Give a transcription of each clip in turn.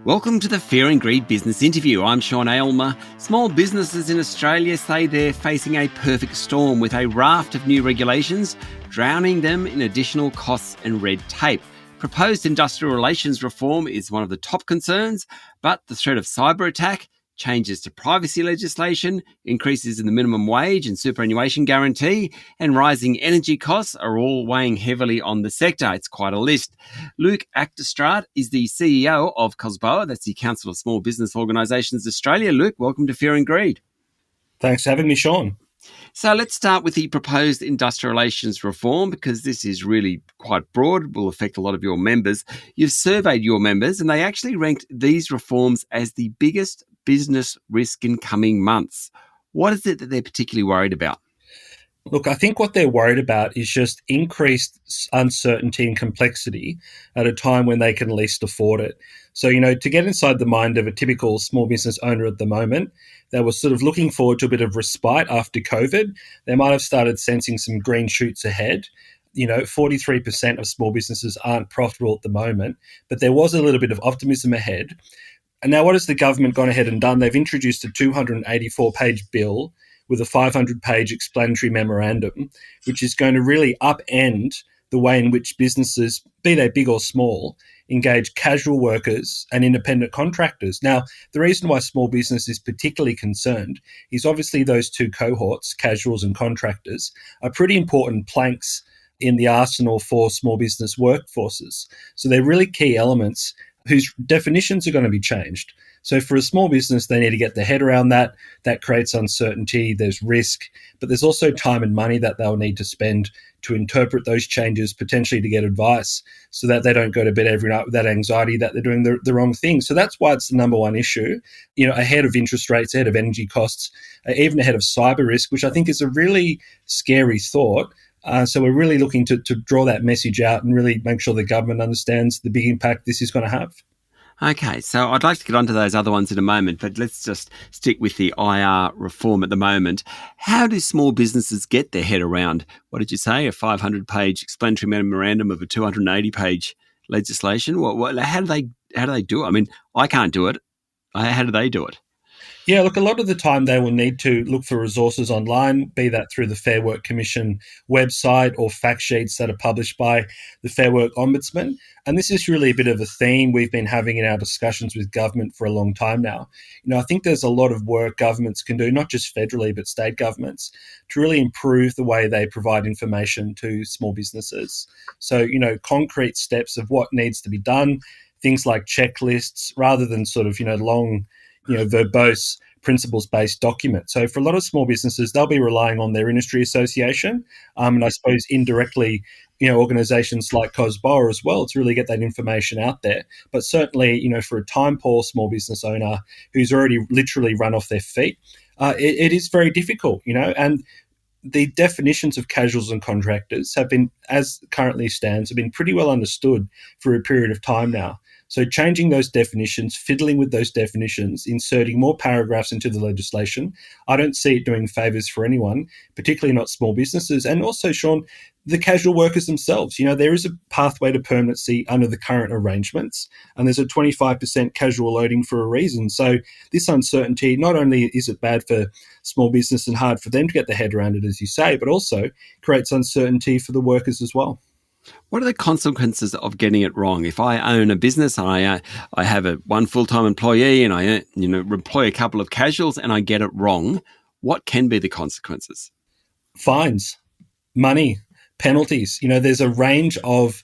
Welcome to the Fear and Greed Business Interview. I'm Sean Aylmer. Small businesses in Australia say they're facing a perfect storm with a raft of new regulations, drowning them in additional costs and red tape. Proposed industrial relations reform is one of the top concerns, but the threat of cyber attack, changes to privacy legislation, increases in the minimum wage and superannuation guarantee, and rising energy costs are all weighing heavily on the sector. It's quite a list. Luke Achterstraat is the CEO of COSBOA, that's the Council of Small Business Organisations Australia. Luke, welcome to Fear and Greed. Thanks for having me, Sean. So let's start with the proposed industrial relations reform, because this is really quite broad, will affect a lot of your members. You've surveyed your members and they actually ranked these reforms as the biggest business risk in coming months. What is it that they're particularly worried about? Look, I think what they're worried about is just increased uncertainty and complexity at a time when they can least afford it. So, to get inside the mind of a typical small business owner at the moment, they were sort of looking forward to a bit of respite after COVID. They might have started sensing some green shoots ahead. 43% of small businesses aren't profitable at the moment, but there was a little bit of optimism ahead. And now what has the government gone ahead and done? They've introduced a 284-page bill with a 500-page explanatory memorandum, which is going to really upend the way in which businesses, be they big or small, engage casual workers and independent contractors. Now, the reason why small business is particularly concerned is obviously those two cohorts, casuals and contractors, are pretty important planks in the arsenal for small business workforces. So they're really key elements whose definitions are going to be changed. So for a small business, they need to get their head around that. That creates uncertainty, there's risk, but there's also time and money that they'll need to spend to interpret those changes, potentially to get advice, so that they don't go to bed every night with that anxiety that they're doing the wrong thing. So that's why it's the number one issue, ahead of interest rates, ahead of energy costs, even ahead of cyber risk, which I think is a really scary thought. So we're really looking to draw that message out and really make sure the government understands the big impact this is going to have. Okay, so I'd like to get onto those other ones in a moment, but let's just stick with the IR reform at the moment. How do small businesses get their head around, what did you say, a 500-page explanatory memorandum of a 280-page legislation? How do they do it? I mean, I can't do it. How do they do it? Yeah, look, a lot of the time they will need to look for resources online, be that through the Fair Work Commission website or fact sheets that are published by the Fair Work Ombudsman. And this is really a bit of a theme we've been having in our discussions with government for a long time now. I think there's a lot of work governments can do, not just federally, but state governments, to really improve the way they provide information to small businesses. So, concrete steps of what needs to be done, things like checklists, rather than sort of, long, verbose principles-based document. So for a lot of small businesses, they'll be relying on their industry association, and I suppose indirectly, organisations like COSBOA as well to really get that information out there. But certainly, for a time-poor small business owner who's already literally run off their feet, it is very difficult, and the definitions of casuals and contractors have been, as currently stands, have been pretty well understood for a period of time now. So changing those definitions, fiddling with those definitions, inserting more paragraphs into the legislation, I don't see it doing favours for anyone, particularly not small businesses. And also, Sean, the casual workers themselves. There is a pathway to permanency under the current arrangements, and there's a 25% casual loading for a reason. So this uncertainty, not only is it bad for small business and hard for them to get their head around it, as you say, but also creates uncertainty for the workers as well. What are the consequences of getting it wrong? If I own a business, I have one full-time employee and I employ a couple of casuals and I get it wrong, what can be the consequences? Fines, money, penalties. There's a range of,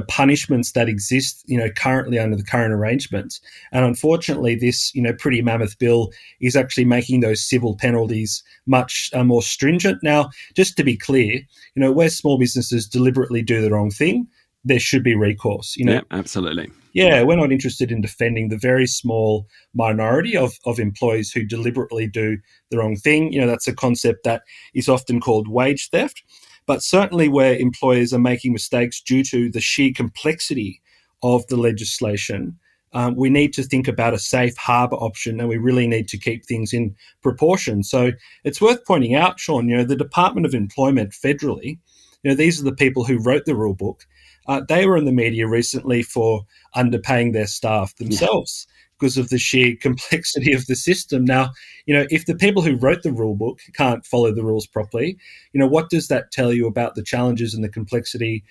punishments that exist, currently under the current arrangements. And unfortunately, this, pretty mammoth bill is actually making those civil penalties much more stringent. Now, just to be clear, where small businesses deliberately do the wrong thing, there should be recourse. Yeah, absolutely. Yeah, we're not interested in defending the very small minority of employees who deliberately do the wrong thing. That's a concept that is often called wage theft. But certainly where employers are making mistakes due to the sheer complexity of the legislation, we need to think about a safe harbour option, and we really need to keep things in proportion. So it's worth pointing out, Sean, the Department of Employment federally, these are the people who wrote the rule book. they were in the media recently for underpaying their staff Yeah. themselves because of the sheer complexity of the system. Now, if the people who wrote the rule book can't follow the rules properly, what does that tell you about the challenges and the complexity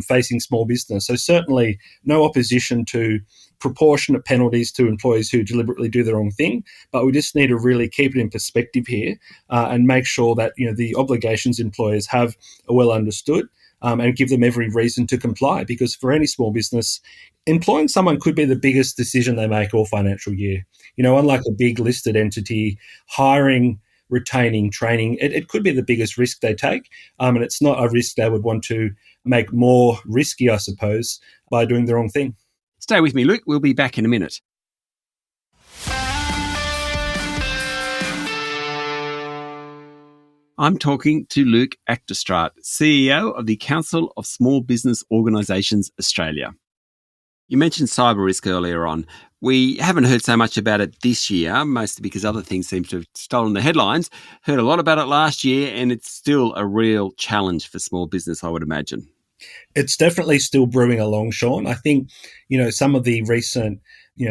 facing small business? So certainly no opposition to proportionate penalties to employees who deliberately do the wrong thing, but we just need to really keep it in perspective here and make sure that the obligations employers have are well understood. And give them every reason to comply, because for any small business, employing someone could be the biggest decision they make all financial year. Unlike a big listed entity, hiring, retaining, training, it could be the biggest risk they take. And it's not a risk they would want to make more risky, I suppose, by doing the wrong thing. Stay with me, Luke. We'll be back in a minute. I'm talking to Luke Achterstraat, CEO of the Council of Small Business Organisations Australia. You mentioned cyber risk earlier on. We haven't heard so much about it this year, mostly because other things seem to have stolen the headlines. Heard a lot about it last year, and it's still a real challenge for small business, I would imagine. It's definitely still brewing along, Sean. I think, some of the recent,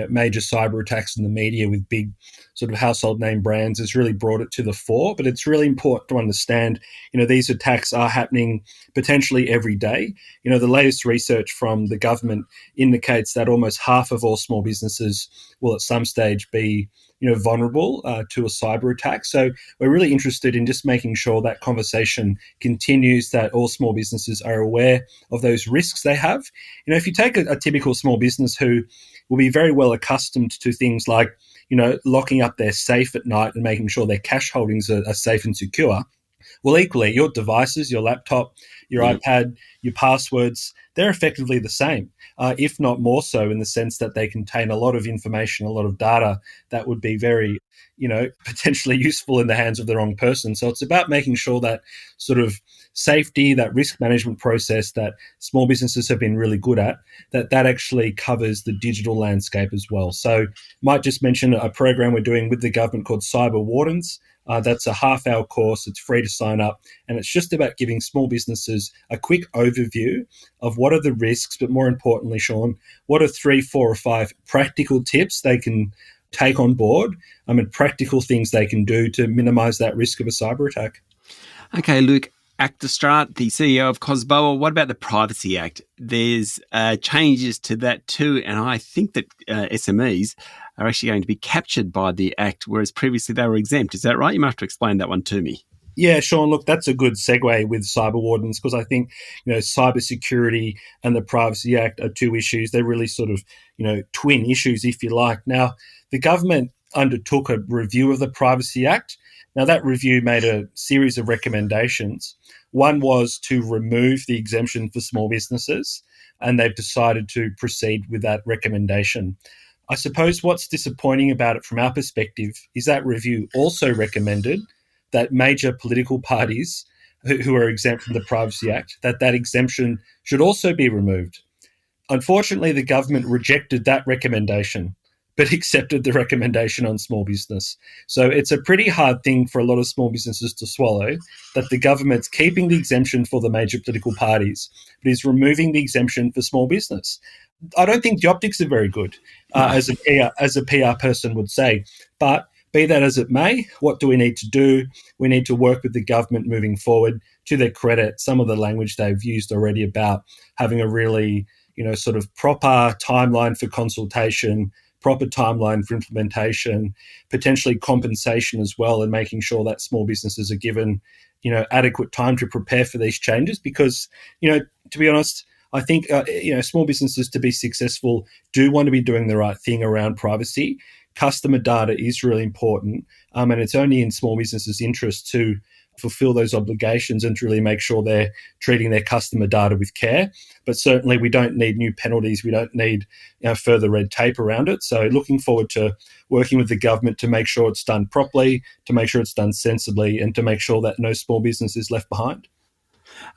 major cyber attacks in the media with big sort of household name brands has really brought it to the fore. But it's really important to understand, these attacks are happening potentially every day. The latest research from the government indicates that almost half of all small businesses will at some stage be vulnerable to a cyber attack. So we're really interested in just making sure that conversation continues, that all small businesses are aware of those risks they have. If you take a typical small business who will be very well accustomed to things like, locking up their safe at night and making sure their cash holdings are safe and secure, well, equally, your devices, your laptop, your iPad, your passwords, they're effectively the same, if not more so, in the sense that they contain a lot of information, a lot of data that would be very, potentially useful in the hands of the wrong person. So it's about making sure that sort of safety, that risk management process that small businesses have been really good at, that actually covers the digital landscape as well. So might just mention a program we're doing with the government called Cyber Wardens. That's a half-hour course. It's free to sign up. And it's just about giving small businesses a quick overview of what are the risks, but more importantly, Sean, what are 3, 4, or 5 practical tips they can take on board and practical things they can do to minimise that risk of a cyber attack. Okay, Luke Achterstraat, the CEO of COSBOA. What about the Privacy Act? There's changes to that too, and I think that SMEs are actually going to be captured by the Act, whereas previously they were exempt. Is that right? You might have to explain that one to me. Yeah, Sean, look, that's a good segue with cyber wardens, because I think, cybersecurity and the Privacy Act are two issues. They're really sort of, twin issues, if you like. Now, the government undertook a review of the Privacy Act. Now, that review made a series of recommendations. One was to remove the exemption for small businesses, and they've decided to proceed with that recommendation. I suppose what's disappointing about it from our perspective is that review also recommended that major political parties who are exempt from the Privacy Act, that exemption should also be removed. Unfortunately, the government rejected that recommendation, but accepted the recommendation on small business. So it's a pretty hard thing for a lot of small businesses to swallow, that the government's keeping the exemption for the major political parties, but is removing the exemption for small business. I don't think the optics are very good, as a PR person would say. But be that as it may, what do we need to do? We need to work with the government moving forward. To their credit, some of the language they've used already about having a really, sort of proper timeline for consultation, proper timeline for implementation, potentially compensation as well, and making sure that small businesses are given, adequate time to prepare for these changes. Because, to be honest, I think, small businesses, to be successful, do want to be doing the right thing around privacy. Customer data is really important, and it's only in small businesses' interest to fulfill those obligations and to really make sure they're treating their customer data with care. But certainly we don't need new penalties. We don't need further red tape around it. So looking forward to working with the government to make sure it's done properly, to make sure it's done sensibly, and to make sure that no small business is left behind.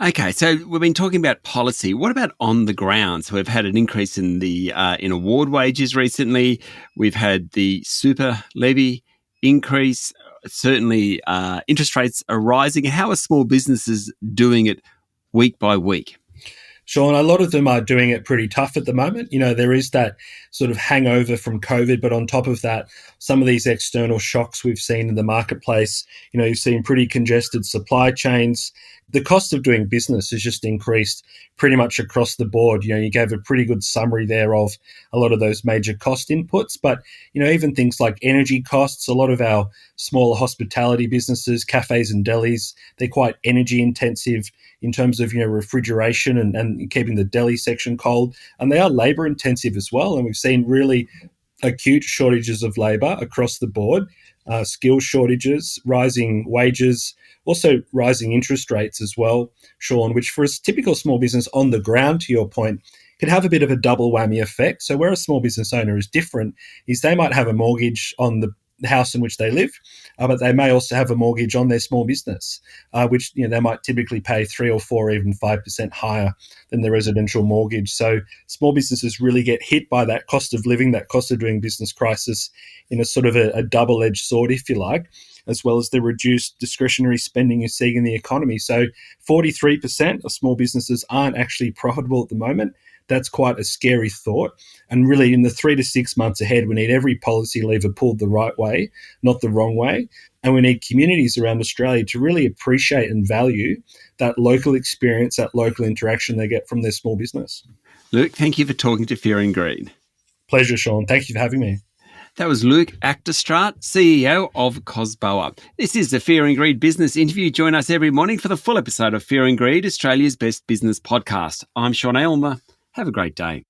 Okay, so we've been talking about policy. What about on the ground? So we've had an increase in the in award wages recently. We've had the super levy increase. Certainly, interest rates are rising. How are small businesses doing it week by week? Sean, a lot of them are doing it pretty tough at the moment. There is that sort of hangover from COVID, but on top of that, some of these external shocks we've seen in the marketplace, you've seen pretty congested supply chains. The cost of doing business has just increased pretty much across the board. You gave a pretty good summary there of a lot of those major cost inputs, but, even things like energy costs, a lot of our smaller hospitality businesses, cafes and delis, they're quite energy intensive in terms of refrigeration and keeping the deli section cold, and they are labor intensive as well. And we've seen really acute shortages of labor across the board, skill shortages, rising wages, also rising interest rates as well, Sean, which for a typical small business on the ground, to your point, can have a bit of a double whammy effect. So where a small business owner is different is they might have a mortgage on the house in which they live, but they may also have a mortgage on their small business, which they might typically pay 3 or 4 or even 5% higher than the residential mortgage. So small businesses really get hit by that cost of living, that cost of doing business crisis in a sort of a double-edged sword, if you like, as well as the reduced discretionary spending you're seeing in the economy. So 43% of small businesses aren't actually profitable at the moment. That's quite a scary thought. And really, in the 3 to 6 months ahead, we need every policy lever pulled the right way, not the wrong way. And we need communities around Australia to really appreciate and value that local experience, that local interaction they get from their small business. Luke, thank you for talking to Fear and Greed. Pleasure, Sean. Thank you for having me. That was Luke Achterstraat, CEO of Cosboa. This is the Fear and Greed business interview. Join us every morning for the full episode of Fear and Greed, Australia's best business podcast. I'm Sean Aylmer. Have a great day.